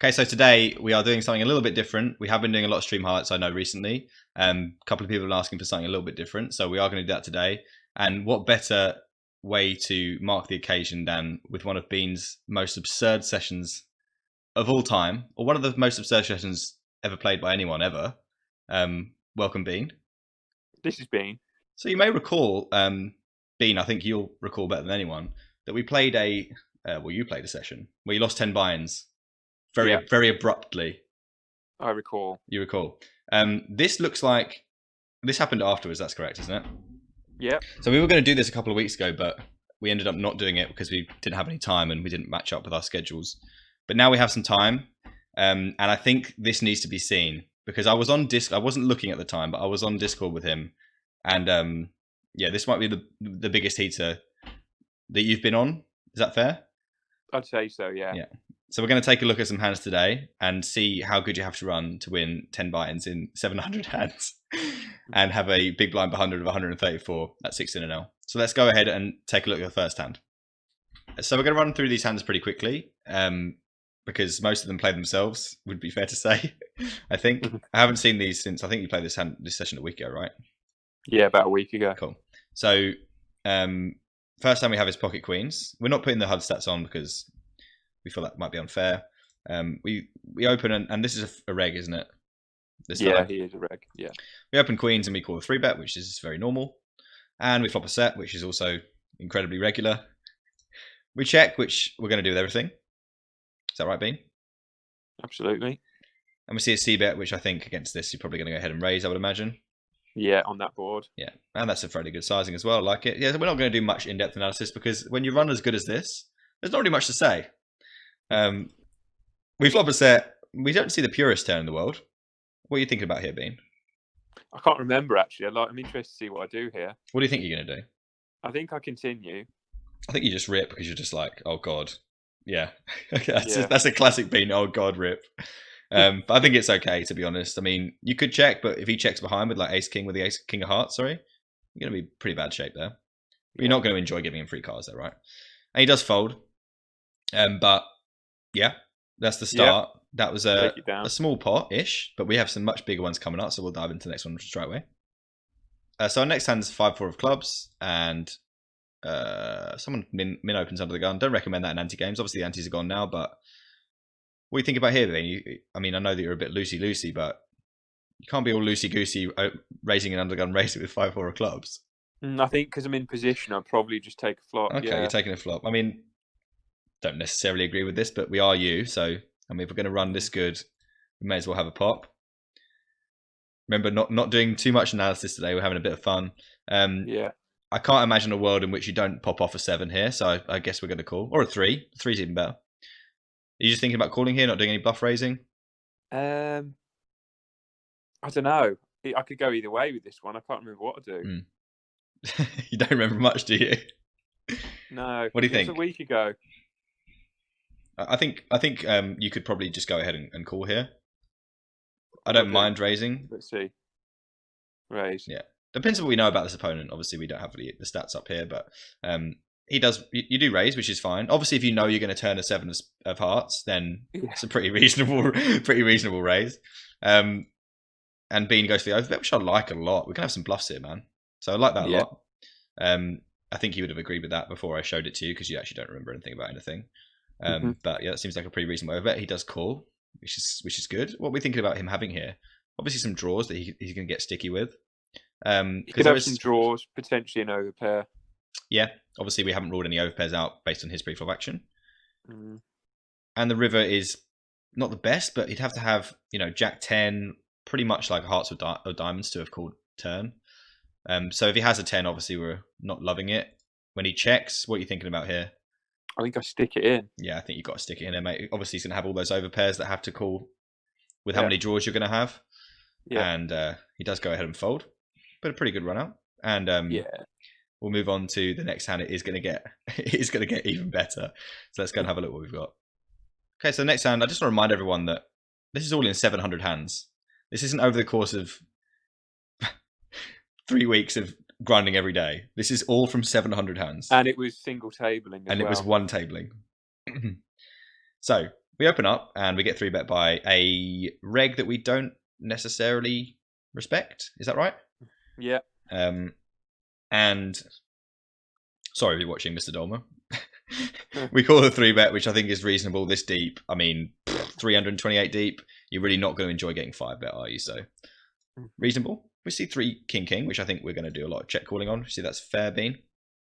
Okay, so today we are doing something a little bit different. We have been doing a lot of stream highlights, I know, recently. A couple of people have been asking for something a little bit different, so we are going to do that today. And what better way to mark the occasion than with one of Bean's most absurd sessions of all time, or one of the most absurd sessions ever played by anyone ever. Welcome, Bean. This is Bean. So you may recall, Bean, I think you'll recall better than anyone, that we played you played a session where you lost 10 buy-ins very abruptly. I recall. You recall. This looks like this happened afterwards. That's correct, isn't it? Yeah. So we were going to do this a couple of weeks ago, but we ended up not doing it because we didn't have any time and we didn't match up with our schedules. But now we have some time, and I think this needs to be seen because I was on Discord. I wasn't looking at the time, but I was on Discord with him, and this might be the biggest heater that you've been on. Is that fair? I'd say so. Yeah. Yeah. So we're going to take a look at some hands today and see how good you have to run to win 10 buy-ins in 700 hands and have a big blind behind of 134 at 16-0. So let's go ahead and take a look at the first hand. So we're going to run through these hands pretty quickly because most of them play themselves, would be fair to say, I think. I haven't seen these since, I think you played this session a week ago, right? Yeah, about a week ago. Cool. So first time we have is Pocket Queens. We're not putting the HUD stats on because we feel that might be unfair. We open and this is a reg, isn't it? Yeah, he is a reg. Yeah. We open queens and we call a 3-bet, which is very normal, and we flop a set, which is also incredibly regular. We check, which we're going to do with everything. Is that right, Bean? Absolutely. And we see a C-bet, which I think against this you're probably going to go ahead and raise, I would imagine. Yeah, on that board. Yeah, and that's a fairly good sizing as well. I like it. Yeah, we're not going to do much in-depth analysis because when you run as good as this, there's not really much to say. We flop a set. We don't see the purest turn in the world. What are you thinking about here, Bean? I can't remember actually. I'm interested to see what I do here. What do you think you're going to do? I think I continue. I think you just rip because you're just like, oh god, yeah. That's a classic Bean. Oh god, rip. But I think it's okay, to be honest. I mean, you could check, but if he checks behind with like Ace King with the Ace King of Hearts, you're going to be pretty bad shape there. You're not going to enjoy giving him free cards there, right? And he does fold. But yeah, that's the start. Yeah. That was a small pot-ish, but we have some much bigger ones coming up, so we'll dive into the next one straight away. So our next hand is 5-4 of clubs, and someone min opens under the gun. Don't recommend that in anti-games. Obviously, the antis are gone now, but what do you think about here, then? I mean, I know that you're a bit loosey-loosey, but you can't be all loosey-goosey raising an undergun race with 5-4 of clubs. I think because I'm in position, I'll probably just take a flop. Okay, you're taking a flop. I mean, don't necessarily agree with this, but we are you, so I mean, if we're going to run this good, we may as well have a pop. Remember, not doing too much analysis today. We're having a bit of fun. Yeah. I can't imagine a world in which you don't pop off a 7 here, so I guess we're going to call. Or a 3. 3's even better. Are you just thinking about calling here, not doing any bluff raising? I don't know. I could go either way with this one. I can't remember what to do. You don't remember much, do you? No. What do you think? It was a week ago. I think you could probably just go ahead and call here. I don't mind raising. Let's see. Raise. Yeah. Depends on what we know about this opponent. Obviously, we don't have the stats up here, but he does. You do raise, which is fine. Obviously, if you know you're going to turn a 7 of hearts, then it's a pretty reasonable raise. And Bean goes for the overbet, which I like a lot. We can have some bluffs here, man. So I like that a lot. I think you would have agreed with that before I showed it to you because you actually don't remember anything about anything. But yeah, that seems like a pretty reasonable overbet. He does call, which is good. What are we thinking about him having here? Obviously, some draws that he's going to get sticky with. He could have some draws, potentially an overpair. Yeah, obviously we haven't ruled any overpairs out based on his pre-flop action. And the river is not the best, but he'd have to have Jack 10, pretty much like hearts or diamonds to have called turn. So if he has a 10, obviously we're not loving it. When he checks, what are you thinking about here? I think I stick it in. Yeah, I think you've got to stick it in there, mate. Obviously, he's going to have all those overpairs that have to call with how many draws you're going to have. Yeah. And he does go ahead and fold, but a pretty good run out. And we'll move on to the next hand. It is going to get even better. So let's go and have a look what we've got. Okay, so the next hand, I just want to remind everyone that this is all in 700 hands. This isn't over the course of 3 weeks of grinding every day. This is all from 700 hands. And it was single tabling as well. And it was one tabling. So we open up and we get 3-bet by a reg that we don't necessarily respect. Is that right? Yeah. And sorry if you're watching, Mr. Dolmer. We call it a 3-bet, which I think is reasonable this deep. I mean, 328 deep. You're really not going to enjoy getting 5-bet, are you? So reasonable. We see 3 king, which I think we're going to do a lot of check calling on. See, that's fair, Bean.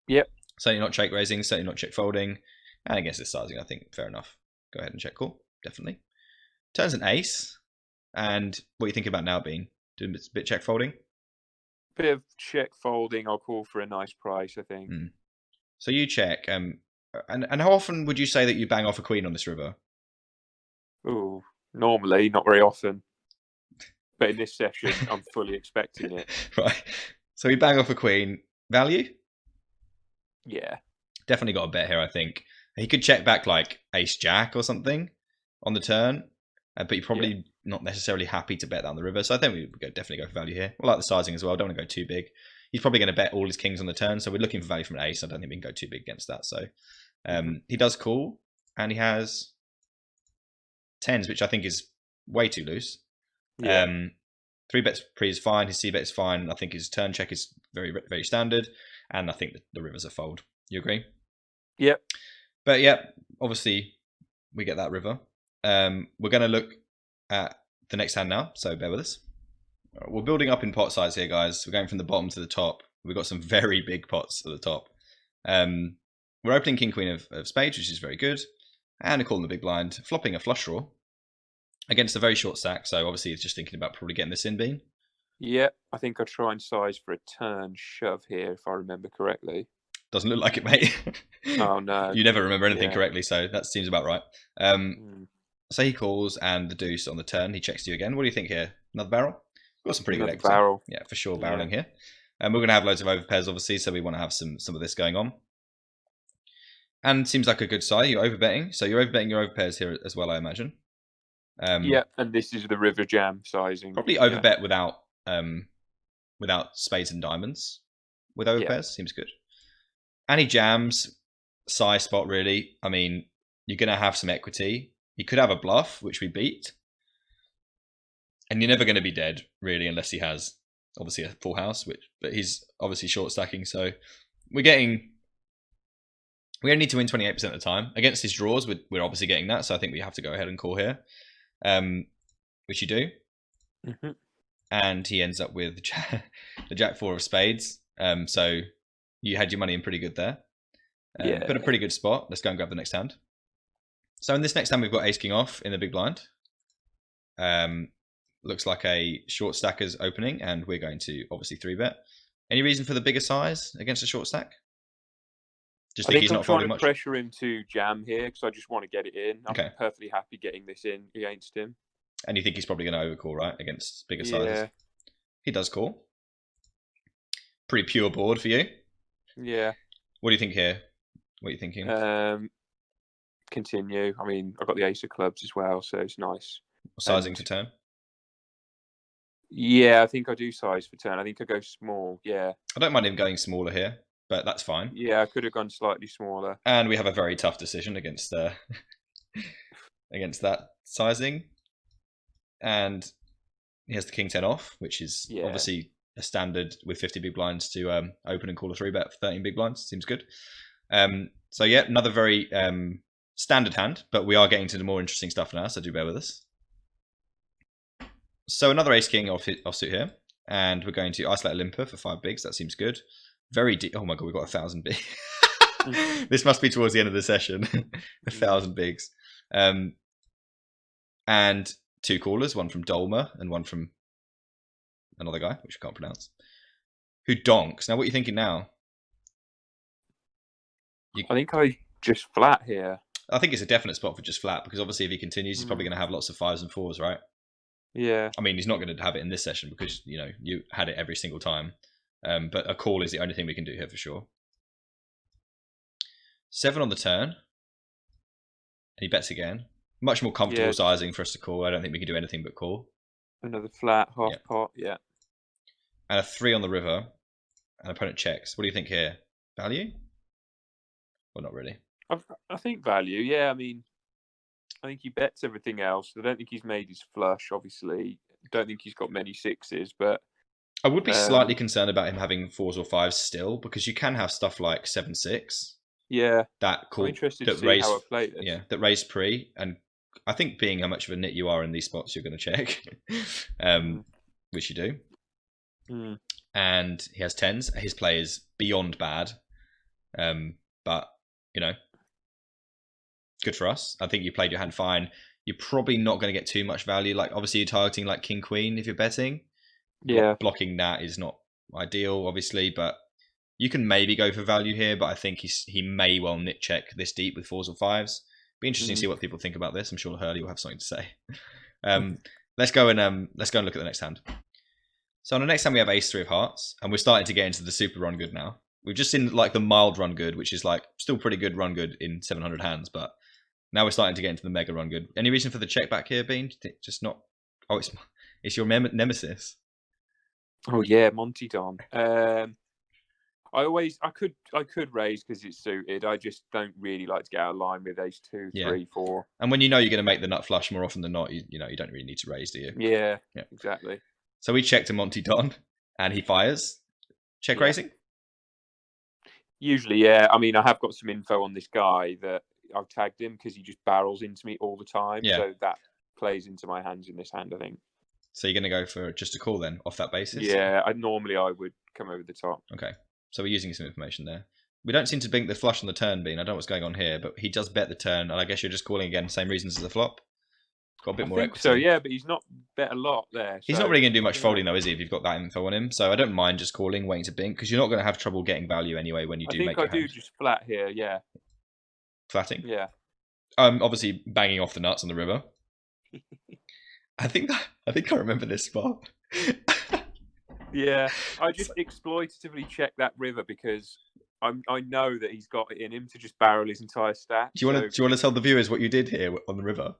Yep. Certainly not check raising. Certainly not check folding. And against this sizing, I think fair enough. Go ahead and check call. Definitely. Turns an ace. And what are you thinking about now, Bean? Doing a bit check folding? Bit of check folding. I'll call for a nice price, I think. So you check. And how often would you say that you bang off a queen on this river? Oh, normally, not very often. But in this session, I'm fully expecting it. Right. So we bang off a queen. Value? Yeah. Definitely got a bet here, I think. He could check back like ace-jack or something on the turn. But you're probably not necessarily happy to bet down the river. So I think we would definitely go for value here. We like the sizing as well. Don't want to go too big. He's probably going to bet all his kings on the turn. So we're looking for value from an ace. I don't think we can go too big against that. So he does call. And he has 10s, which I think is way too loose. Yeah. 3-bets pre is fine. His c-bet is fine. I think his turn check is very, very standard. And I think the river's a fold. You agree? Yep. But yeah, obviously we get that river. We're going to look at the next hand now, so bear with us. We're building up in pot size here, guys. We're going from the bottom to the top. We've got some very big pots at the top. We're opening king queen of spades, which is very good, and a call in the big blind, flopping a flush draw against a very short stack. So obviously he's just thinking about probably getting this in, Bean. Yeah, I think I'll try and size for a turn shove here, if I remember correctly. Doesn't look like it, mate. Oh, no. You never remember anything correctly, so that seems about right. So he calls and the deuce on the turn. He checks to you again. What do you think here? Another barrel? We've got some pretty good equity. Barrel. Yeah, for sure, barreling here. And we're going to have loads of overpairs, obviously, so we want to have some of this going on. And seems like a good size. You're overbetting. So you're overbetting your overpairs here as well, I imagine. Yeah, and this is the river jam sizing. Probably overbet without spades and diamonds. With overpairs, seems good. And he jams, size spot really. I mean, you're going to have some equity. He could have a bluff, which we beat. And you're never going to be dead, really, unless he has, obviously, a full house. But he's obviously short stacking. So we only need to win 28% of the time. Against his draws, we're obviously getting that. So I think we have to go ahead and call here, which you do. Mm-hmm. And he ends up with the jack 4 of spades. So you had your money in pretty good there. Put a pretty good spot. Let's go and grab the next hand. So in this next hand, we've got ace king off in the big blind. Looks like a short stacker's opening, and we're going to obviously 3-bet. Any reason for the bigger size against a short stack? Just think he's not folding much. I'm trying to pressure him to jam here because I just want to get it in. I'm perfectly happy getting this in against him. And you think he's probably going to overcall, right, against bigger sizes? He does call. Pretty pure board for you. Yeah. What do you think here? What are you thinking? Continue. I mean, I've got the ace of clubs as well, so it's nice. Sizing for turn? Yeah, I think I do size for turn. I think I go small, yeah. I don't mind him going smaller here, but that's fine. Yeah, I could have gone slightly smaller. And we have a very tough decision against against that sizing. And he has the king 10 off, which is obviously a standard with 50 big blinds to open and call a 3-bet for 13 big blinds. Seems good. So yeah, another very standard hand, but we are getting to the more interesting stuff now, so do bear with us. So another ace king offsuit here, and we're going to isolate a limper for 5 bigs. That seems good. Very deep. Oh my god, we've got 1,000 bigs. This must be towards the end of the session. 1,000 bigs. And 2 callers, one from Dolmer and one from another guy, which I can't pronounce, who donks. Now, what are you thinking now? I think I just flat here. I think it's a definite spot for just flat, because obviously if he continues, he's probably going to have lots of 5s and 4s, right? Yeah. I mean, he's not going to have it in this session because, you know, you had it every single time. But a call is the only thing we can do here for sure. 7 on the turn. And he bets again. Much more comfortable sizing for us to call. I don't think we can do anything but call. Another flat, half pot, And a 3 on the river. And opponent checks. What do you think here? Value? Well, not really. I think value, yeah. I mean, I think he bets everything else. I don't think he's made his flush, obviously. Don't think he's got many sixes, but I would be slightly concerned about him having 4s or 5s still, because you can have stuff like 7-6. Yeah. I'm interested to see how I play this. Yeah, that raise pre, and I think being how much of a nit you are in these spots, you're going to check, which you do. And he has 10s. His play is beyond bad, but you know, good for us. I think you played your hand fine. You're probably not going to get too much value. Like obviously, you're targeting like King Queen if you're betting. Yeah, blocking that is not ideal, obviously, but you can maybe go for value here. But I think he may well nit check this deep with 4s or 5s. Be interesting to see what people think about this. I'm sure Hurley will have something to say. Let's go and look at the next hand. So on the next hand we have Ace 3 of Hearts, and we're starting to get into the super run good now. We've just seen like the mild run good, which is like still pretty good run good in 700 hands, but now we're starting to get into the mega run good. Any reason for the check back here, Bean? Just not. Oh, it's your nemesis. Oh yeah, Monty Don. I could raise because it's suited. I just don't really like to get out of line with Ace 2, 3, 4. And when you know you're going to make the nut flush more often than not, you don't really need to raise, do you? Yeah, exactly. So we check to Monty Don, and he fires. Check raising? Usually, yeah. I mean, I have got some info on this guy that I've tagged him because he just barrels into me all the time. Yeah. So that plays into my hands in this hand, I think. So you're going to go for just a call then, off that basis? Yeah, I would come over the top. Okay, so we're using some information there. We don't seem to blink the flush on the turn, Bean. I don't know what's going on here, but he does bet the turn, and I guess you're just calling again, same reasons as the flop. Got a bit more equity. So yeah, but he's not bet a lot there. He's not really going to do much folding though, is he? If you've got that info on him, so I don't mind just calling, waiting to blink, because you're not going to have trouble getting value anyway when you do make. I do just flat here, yeah. Flatting. Yeah. Obviously banging off the nuts on the river. I think I remember this spot. Yeah, I just exploitatively check that river because I know that he's got it in him to just barrel his entire stack. Do you want to tell the viewers what you did here on the river?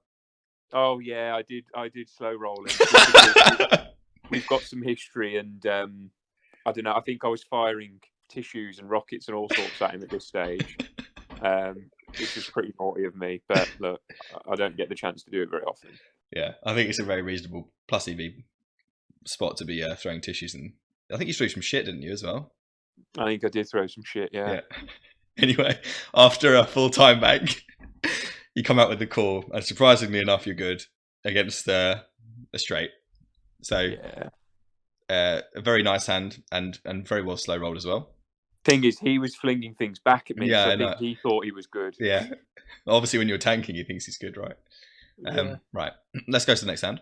Oh yeah, I did slow rolling. We've got some history, and I don't know. I think I was firing tissues and rockets and all sorts at him at this stage. It's just pretty naughty of me, but look, I don't get the chance to do it very often. Yeah, I think it's a very reasonable plus EV spot to be throwing tissues, and I think you threw some shit, didn't you, as well? I think I did throw some shit, yeah. Anyway, after a full time bank, you come out with the call, and surprisingly enough, you're good against a straight. So, a very nice hand, and very well slow rolled as well. Thing is, he was flinging things back at me, so I think he thought he was good. Yeah, obviously when you're tanking, he thinks he's good, right? Right, let's go to the next hand.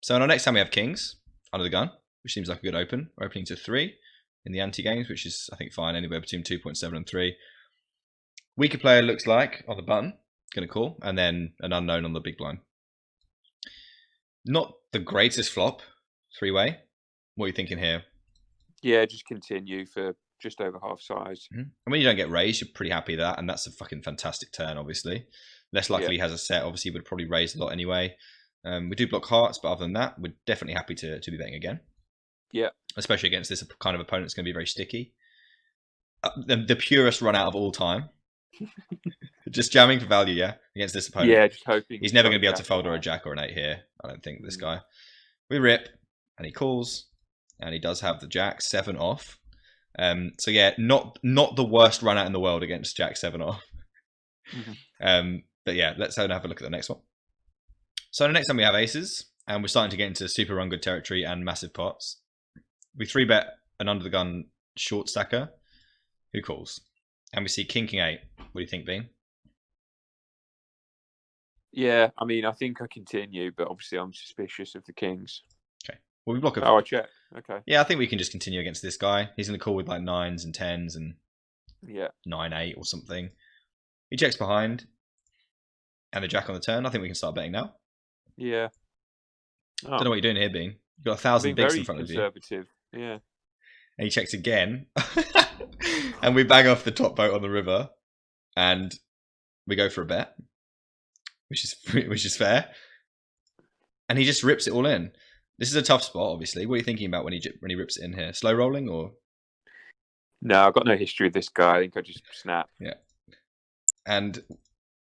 So in our next hand we have kings under the gun, which seems like a good open. We're opening to 3 in the anti-games, which is, I think, fine, anywhere between 2.7 and 3. Weaker player looks like on the button, going to call, and then an unknown on the big blind. Not the greatest flop, 3-way. What are you thinking here? Yeah, just continue for just over half size. And when you don't get raised, you're pretty happy with that, and that's a fucking fantastic turn, obviously. Less likely he has a set, obviously would probably raise a lot anyway. We do block hearts, but other than that, we're definitely happy to be betting again. Yeah. Especially against this kind of opponent, it's going to be very sticky. The purest run out of all time. Just jamming for value, yeah, against this opponent. Yeah, just hoping. He's never going to be able to fold or a jack or an 8 here, I don't think, this guy. We rip, and he calls, and he does have the jack 7 off. So yeah, not the worst run out in the world against jack 7 off. But yeah, let's have a look at the next one. So the next time we have aces, and we're starting to get into super run good territory and massive pots. We 3-bet an under the gun short stacker who calls, and we see king 8. What do you think, Bean? Yeah, I mean, I think I continue, but obviously I'm suspicious of the kings. Okay, well we block I check. Okay. Yeah, I think we can just continue against this guy. He's in the call with like 9s and 10s and 9-8 or something. He checks behind, and the jack on the turn. I think we can start betting now. Yeah. I don't know what you're doing here, Bean. You've got 1,000 bigs in front of you. Conservative, yeah. And he checks again. And we bang off the top boat on the river. And we go for a bet. Which is fair. And he just rips it all in. This is a tough spot, obviously. What are you thinking about when he rips it in here? Slow rolling or? No, I've got no history with this guy. I think I just snap. Yeah. And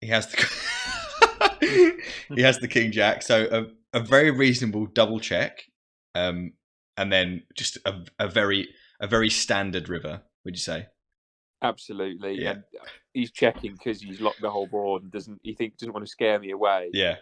he has the He has the king jack, so a very reasonable double check, and then just a very standard river. Would you say? Absolutely, Yeah. and he's checking because he's locked the whole board and doesn't want to scare me away. Yeah.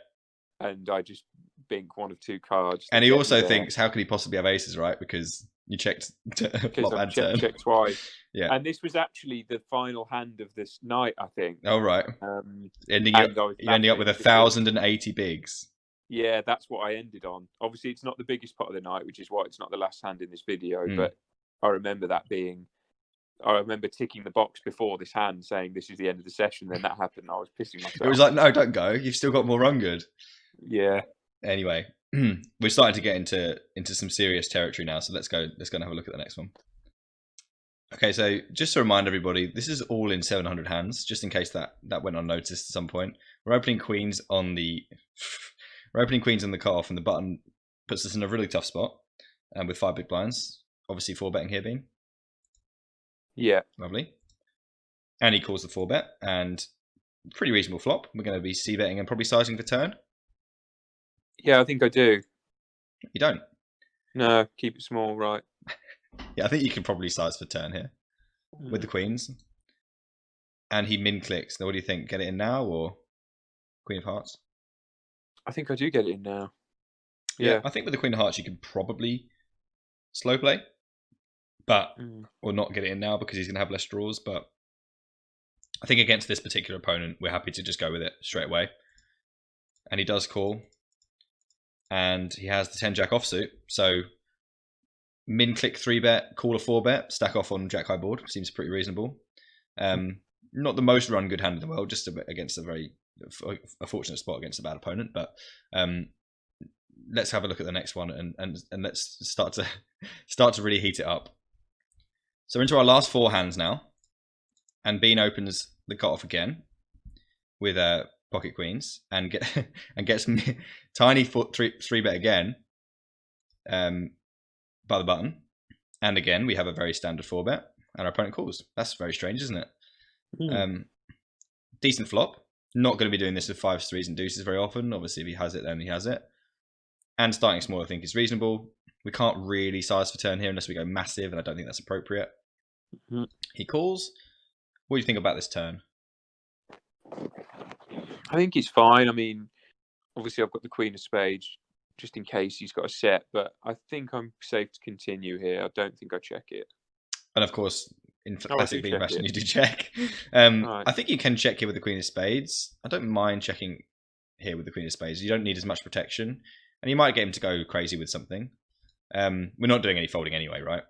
And I just bink one of two cards. And he also thinks, how could he possibly have aces, right? Because you checked flop and turn. Checked twice. Yeah. And this was actually the final hand of this night, I think. Oh, right. You're ending up with 1,080 bigs. Yeah, that's what I ended on. Obviously, it's not the biggest pot of the night, which is why it's not the last hand in this video. But I remember ticking the box before this hand saying this is the end of the session. Then that happened. I was pissing myself. It was like, no, don't go. You've still got more run good. Yeah. Anyway, we're starting to get into some serious territory now. So let's go and have a look at the next one. Okay, so just to remind everybody, this is all in 700 hands, just in case that went unnoticed at some point. We're opening queens on the cutoff, and the button puts us in a really tough spot, and with 5 big blinds. Obviously, 4-betting here, Bean. Yeah. Lovely. And he calls the 4-bet, and pretty reasonable flop. We're going to be c-betting and probably sizing for turn. Yeah, I think I do. You don't? No, keep it small, right? Yeah, I think you can probably size for turn here with the queens. And he min clicks. Now, what do you think? Get it in now or Queen of Hearts? I think I do get it in now. Yeah, I think with the Queen of Hearts you can probably slow play, or not get it in now because he's going to have less draws. But I think against this particular opponent, we're happy to just go with it straight away. And he does call, and he has the 10 jack offsuit. So min click 3-bet, call a 4-bet, stack off on jack high board. Seems pretty reasonable. Not the most run good hand in the world, just against a fortunate spot against a bad opponent. But let's have a look at the next one and let's start to really heat it up. So into our last 4 hands now, and Bean opens the cutoff again with pocket queens and gets tiny 3-bet again by the button, and again we have a very standard 4-bet, and our opponent calls. That's very strange, isn't it? Decent flop. Not going to be doing this with 5s, 3s, and deuces very often. Obviously, if he has it, then he has it. And starting small, I think, is reasonable. We can't really size for turn here unless we go massive, and I don't think that's appropriate. He calls. What do you think about this turn? I think it's fine. I mean, obviously, I've got the Queen of Spades just in case he's got a set, but I think I'm safe to continue here. I don't think I check it. And of course, in classic Bean fashion, you do check. I think you can check here with the Queen of Spades. I don't mind checking here with the Queen of Spades. You don't need as much protection, and you might get him to go crazy with something. We're not doing any folding anyway, right?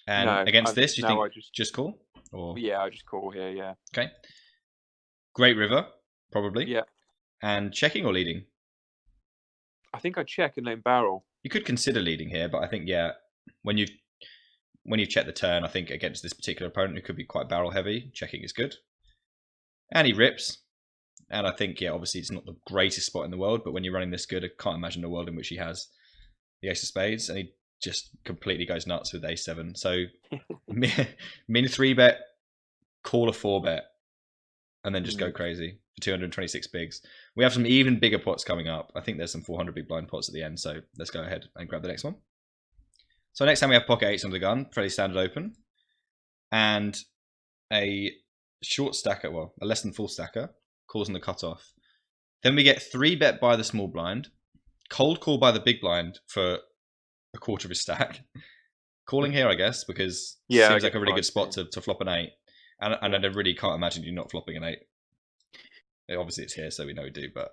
And against this, you think I just call? Or yeah, I just call here. Yeah. Okay. Great river, probably. Yeah. And checking or leading? I think I check and then barrel. You could consider leading here, but I think when you've checked the turn, I think against this particular opponent who could be quite barrel heavy, checking is good. And he rips. And I think, obviously it's not the greatest spot in the world, but when you're running this good, I can't imagine a world in which he has the ace of spades, and he just completely goes nuts with ace 7. So min 3-bet, call a 4-bet, and then just go crazy for 226 bigs. We have some even bigger pots coming up. I think there's some 400 big blind pots at the end, so let's go ahead and grab the next one. So next time we have pocket 8s under the gun, fairly standard open, and a short stacker, a less than full stacker, calls on the cutoff. Then we get 3-bet by the small blind, cold call by the big blind for a quarter of his stack. Calling here, I guess, because it seems like a really good spot to flop an 8. And I really can't imagine you not flopping an 8. Obviously it's here, so we know we do, but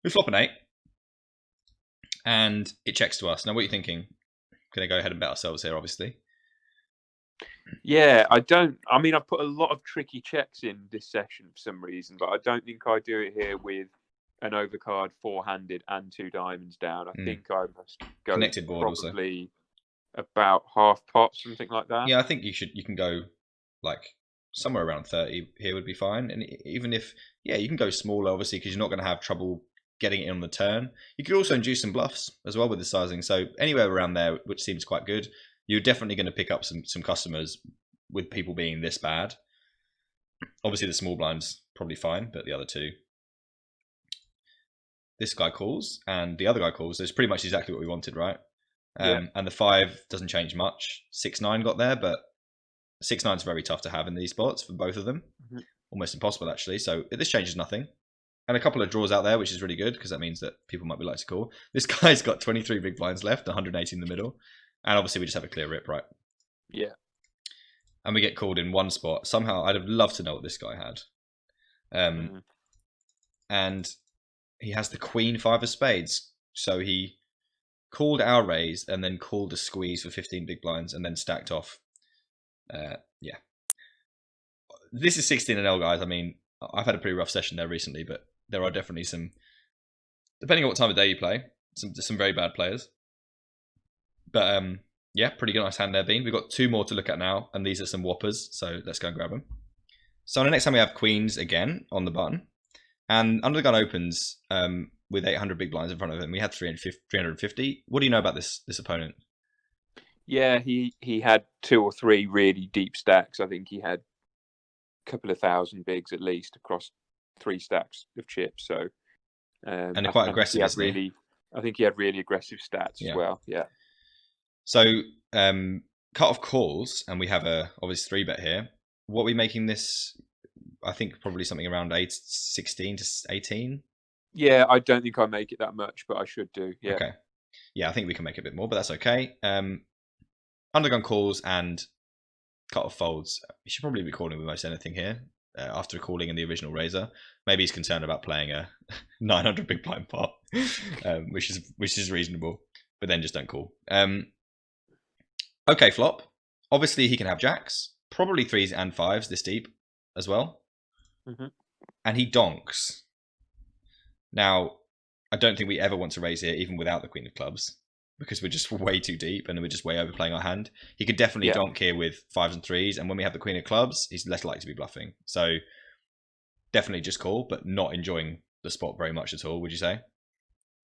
we flop an 8. And it checks to us. Now, what are you thinking? Going to go ahead and bet ourselves here, obviously. Yeah, I've put a lot of tricky checks in this session for some reason, but I don't think I do it here with an overcard 4-handed and 2 diamonds down. I think I must go connected board probably also. About half pot, something like that. Yeah, I think you can go like somewhere around 30 here would be fine. And even if, you can go smaller, obviously, because you're not going to have trouble getting it in on the turn. You could also induce some bluffs as well with the sizing. So anywhere around there, which seems quite good. You're definitely going to pick up some customers with people being this bad. Obviously, the small blind's probably fine, but the other two. this guy calls and the other guy calls. So it's pretty much exactly what we wanted, right? Yeah. And the 5 doesn't change much. 6-9 got there, but 6-9 is very tough to have in these spots for both of them. Almost impossible, actually. So this changes nothing. And a couple of draws out there, which is really good because that means that people might be like to call. This guy's got 23 big blinds left, 180 in the middle. And obviously we just have a clear rip, right? Yeah. And we get called in one spot. Somehow, I'd have loved to know what this guy had. And he has the Queen 5 of spades. So he called our raise and then called a squeeze for 15 big blinds and then stacked off. Yeah. This is 16-L, guys. I mean, I've had a pretty rough session there recently, but there are definitely some, depending on what time of day you play, some very bad players. But yeah, pretty good, nice hand there, Bean. We've got 2 more to look at now, and these are some whoppers, so let's go and grab them. So the next time we have queens again on the button, and Under the Gun opens with 800 big blinds in front of him. We had 350. What do you know about this opponent? Yeah, he had 2 or 3 really deep stacks. I think he had a couple of thousand bigs at least across 3 stacks of chips. So and they're quite aggressive, isn't he? I think he had really aggressive stats as well. Yeah. So cut off calls, and we have a obvious 3-bet here. What are we making this? I think probably something around 16 to 18. Yeah, I don't think I make it that much, but I should do. Yeah. Okay. Yeah, I think we can make it a bit more, but that's okay. Undergun calls and cut off folds. You should probably be calling with most anything here. After calling in the original Razor, maybe he's concerned about playing a 900 big blind pot, which is reasonable. But then just don't call. Okay, flop. Obviously, he can have jacks, probably 3s and 5s this deep as well, and he donks. Now, I don't think we ever want to raise here, even without the Queen of Clubs, because we're just way too deep and we're just way overplaying our hand. He could definitely donk here with 5s and 3s, and when we have the Queen of Clubs, he's less likely to be bluffing. So definitely just call, but not enjoying the spot very much at all, would you say?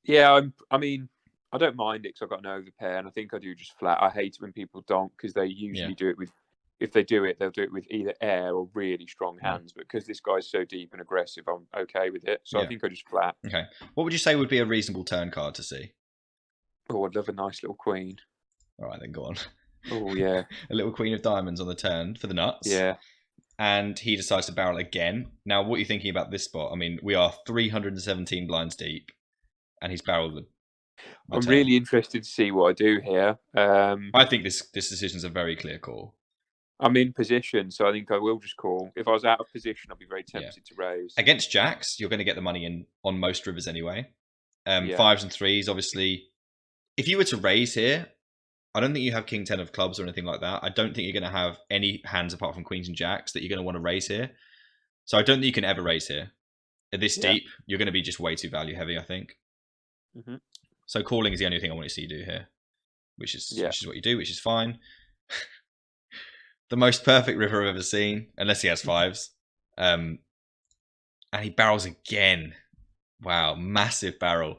Yeah, I mean, I don't mind it because I've got an overpair, and I think I do just flat. I hate it when people donk because they usually do it with, if they do it, they'll do it with either air or really strong hands. But because this guy's so deep and aggressive, I'm okay with it. So I think I just flat. Okay. What would you say would be a reasonable turn card to see? Oh, I'd love a nice little queen. All right, then go on. Oh, yeah. A little Queen of Diamonds on the turn for the nuts. Yeah. And he decides to barrel again. Now, what are you thinking about this spot? I mean, we are 317 blinds deep, and he's barreled the I'm really interested to see what I do here. I think this decision's a very clear call. I'm in position, so I think I will just call. If I was out of position, I'd be very tempted to raise. Against jacks, you're going to get the money in on most rivers anyway. 5s and 3s, obviously. If you were to raise here, I don't think you have King 10 of clubs or anything like that. I don't think you're going to have any hands apart from queens and jacks that you're going to want to raise here. So I don't think you can ever raise here. At this deep, you're going to be just way too value heavy, I think. So calling is the only thing I want to see you do here, which is what you do, which is fine. The most perfect river I've ever seen, unless he has 5s. And he barrels again. Wow, massive barrel.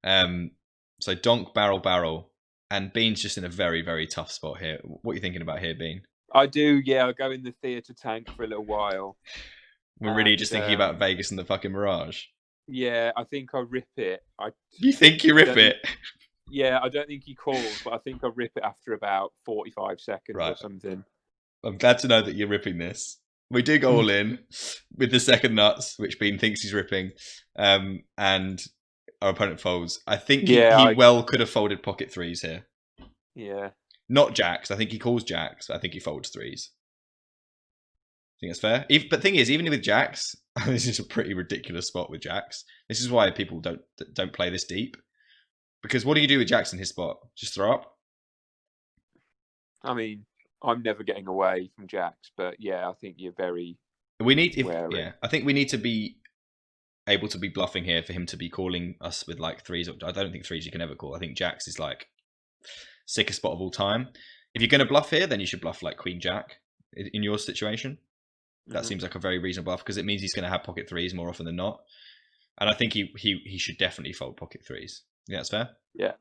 So donk, barrel. And Bean's just in a very, very tough spot here. What are you thinking about here, Bean? I do, yeah. I go in the theatre tank for a little while. We're really just thinking about Vegas and the fucking Mirage. Yeah, I think I rip it. You think you rip it? Yeah, I don't think he calls, but I think I rip it after about 45 seconds or something. I'm glad to know that you're ripping this. We do go all in with the second nuts, which Bean thinks he's ripping, and our opponent folds. I think he well could have folded pocket 3s here. Yeah. Not jacks. I think he calls jacks. I think he folds 3s. I think that's fair. But the thing is, even with jacks, this is a pretty ridiculous spot with jacks. This is why people don't play this deep. Because what do you do with jacks in his spot? Just throw up? I mean, I'm never getting away from jacks, but yeah, I think you're very wary. I think we need to be able to be bluffing here for him to be calling us with like 3s. I don't think 3s you can ever call. I think jacks is like sickest spot of all time. If you're going to bluff here, then you should bluff like Queen Jack in your situation. That seems like a very reasonable bluff because it means he's going to have pocket 3s more often than not. And I think he should definitely fold pocket 3s. Yeah, that's fair? Yeah.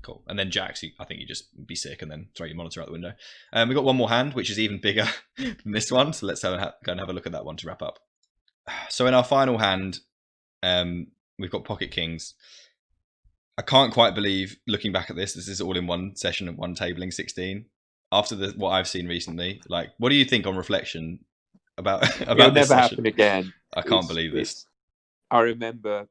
Cool. And then jacks, I think you just be sick and then throw your monitor out the window. We've got one more hand, which is even bigger than this one. So let's go and have a look at that one to wrap up. So in our final hand, we We've got pocket kings. I can't quite believe, looking back at this is all in one session of one tabling 16. After what I've seen recently, like, what do you think on reflection about It'll this never session? happen again. I can't believe this. I remember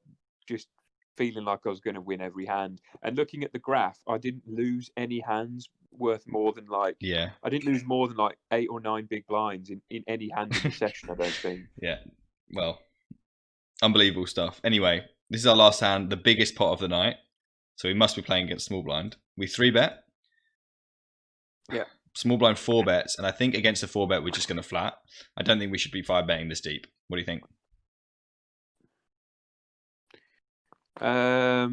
just feeling like I was going to win every hand, and looking at the graph, I didn't lose any hands worth more than like I didn't lose more than like 8 or 9 big blinds in any hand in the session. I don't think. Yeah, well, unbelievable stuff. Anyway, this is our last hand, the biggest pot of the night, so we must be playing against small blind. We 3-bet. Yeah. Small blind 4 bets, and I think against a 4-bet we're just going to flat. I don't think we should be 5-betting this deep. What do you think? I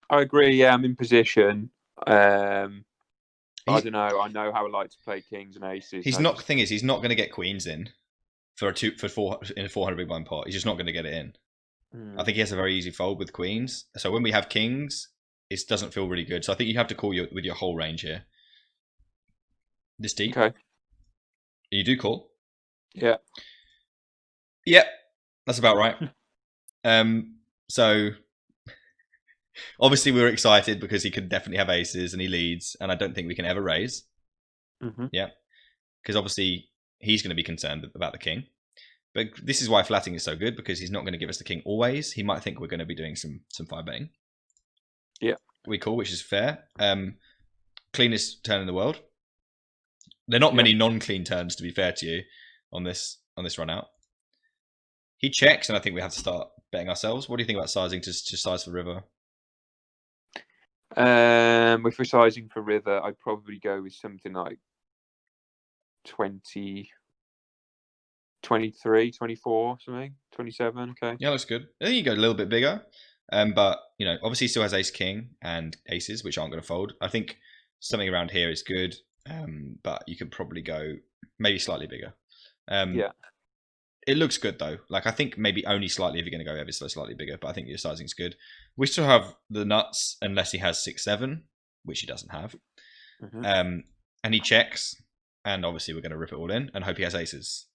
agree. Yeah, I'm in position. I don't know. I know how I like to play kings and aces. He's not. The thing is, he's not going to get queens in for a 400 big blind pot. He's just not going to get it in. I think he has a very easy fold with queens. So when we have kings, it doesn't feel really good. So I think you have to call with your whole range here. This deep. Okay. You do call. Yeah. Yep. That's about right. So obviously we were excited because he could definitely have aces and he leads, and I don't think we can ever raise. Yeah, because obviously he's going to be concerned about the king. But this is why flatting is so good, because he's not going to give us the king always. He might think we're going to be doing some 5-betting. Yeah, we call, which is fair. Cleanest turn in the world. There are not many non-clean turns, to be fair to you, on this run out. He checks, and I think we have to start betting ourselves. What do you think about sizing to size for river? If we're sizing for river, I'd probably go with something like 20, 23, 24, something, 27. Okay. Yeah, looks good. I think you go a little bit bigger. But, you know, obviously he still has ace king and aces, which aren't going to fold. I think something around here is good. But you could probably go maybe slightly bigger. Yeah. It looks good though. Like, I think maybe only slightly if you're going to go ever so slightly bigger, but I think your sizing's good. We still have the nuts unless he has 6-7, which he doesn't have. And he checks, and obviously we're going to rip it all in and hope he has aces.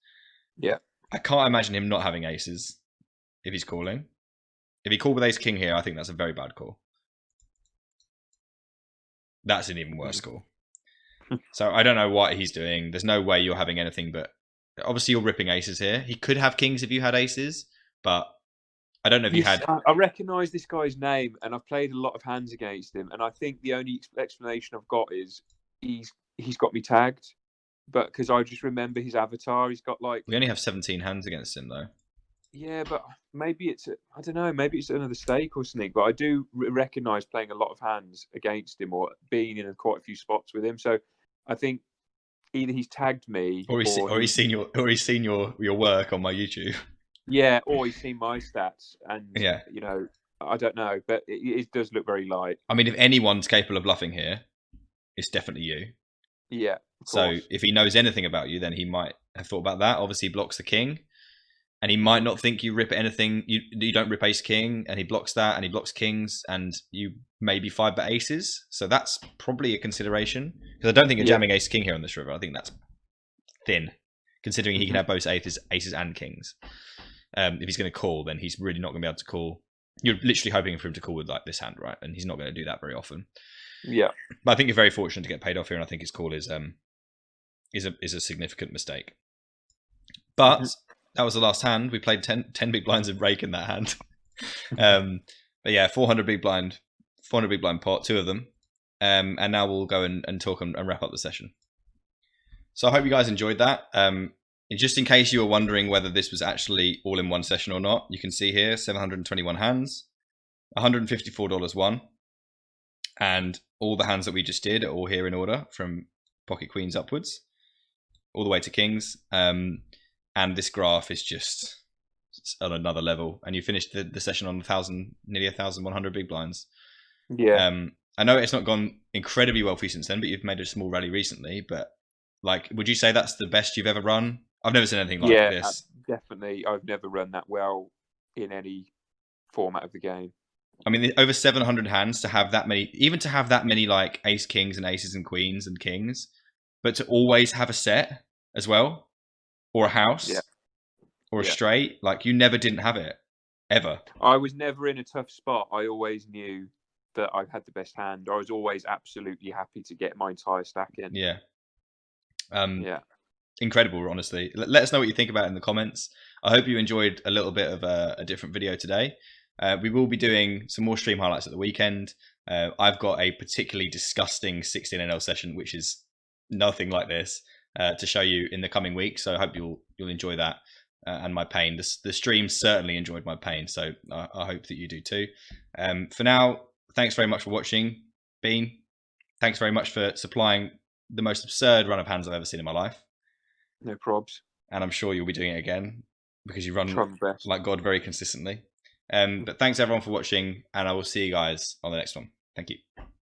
Yeah. I can't imagine him not having aces if he's calling. If he called with ace king here, I think that's a very bad call. That's an even worse call. So I don't know what he's doing. There's no way you're having anything but... Obviously, you're ripping aces here. He could have kings if you had aces, but I don't know if you had... I recognise this guy's name, and I've played a lot of hands against him, and I think the only explanation I've got is he's got me tagged, but because I just remember his avatar, he's got like... We only have 17 hands against him, though. Yeah, but maybe it's... I don't know, maybe it's another stake or something, but I do recognise playing a lot of hands against him or being in quite a few spots with him, so I think either he's tagged me, or he's seen your work on my YouTube. Yeah, or he's seen my stats, and you know, I don't know, but it does look very light. I mean, if anyone's capable of bluffing here, it's definitely you. Yeah. So if he knows anything about you, then he might have thought about that. Obviously, he blocks the king, and he might not think you rip anything. You don't rip ace king, and he blocks that, and he blocks kings, and you maybe 5-bet aces. So that's probably a consideration, because I don't think you're jamming ace king here on this river. I think that's thin, considering he can have both aces and kings. If he's going to call, then he's really not going to be able to call. You're literally hoping for him to call with like this hand, right? And he's not going to do that very often. Yeah, but I think you're very fortunate to get paid off here, and I think his call is a significant mistake. But that was the last hand. We played 10 big blinds of rake in that hand. But yeah, 400 big blind pot, 2 of them. And now we'll go and talk and wrap up the session. So I hope you guys enjoyed that. Just in case you were wondering whether this was actually all in one session or not, you can see here 721 hands, $154 won, and all the hands that we just did are all here in order from pocket queens upwards, all the way to kings. And this graph is just on another level. And you finished the session on nearly 1,100 big blinds. Yeah. I know it's not gone incredibly well for you since then, but you've made a small rally recently. But like, would you say that's the best you've ever run? I've never seen anything like this. Definitely. I've never run that well in any format of the game. I mean, over 700 hands to have that many, even to have that many like ace kings and aces and queens and kings, but to always have a set as well, or a house, or a straight, like you never didn't have it. ever. I was never in a tough spot. I always knew that I had the best hand. I was always absolutely happy to get my entire stack in. Yeah. Yeah. Incredible, honestly. Let us know what you think about it in the comments. I hope you enjoyed a little bit of a different video today. We will be doing some more stream highlights at the weekend. I've got a particularly disgusting 16NL session, which is nothing like this, to show you in the coming weeks. So I hope you'll enjoy that and my pain. The stream certainly enjoyed my pain, so I hope that you do too. For now, thanks very much for watching. Bean, thanks very much for supplying the most absurd run of hands I've ever seen in my life. No probs. And I'm sure you'll be doing it again because you run best. like God very consistently. But thanks everyone for watching, and I will see you guys on the next one. Thank you.